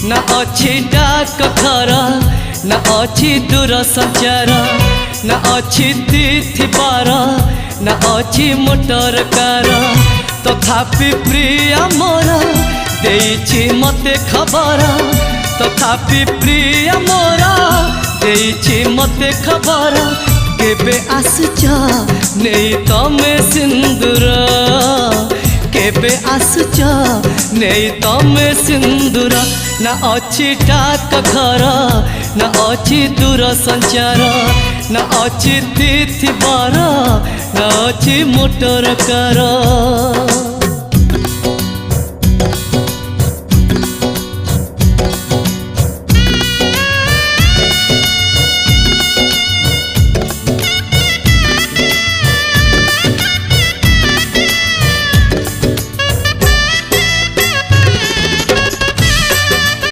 ना अच्छी डाक घर ना अच्छी दूर संचार ना अच्छी तिथि बार ना अच्छी मोटर कार तथापि प्रिय मोर देइछि मते खबर तथापि प्रिय मोर देइछि मते खबर केबे आसुच नहीं तमे सिंदूर केबे आसुच नहीं तमे सिंदूर ना अच्छी डाक घर ना अच्छी दूर संचार ना अच्छी तिथि बार ना अच्छी मोटर कार।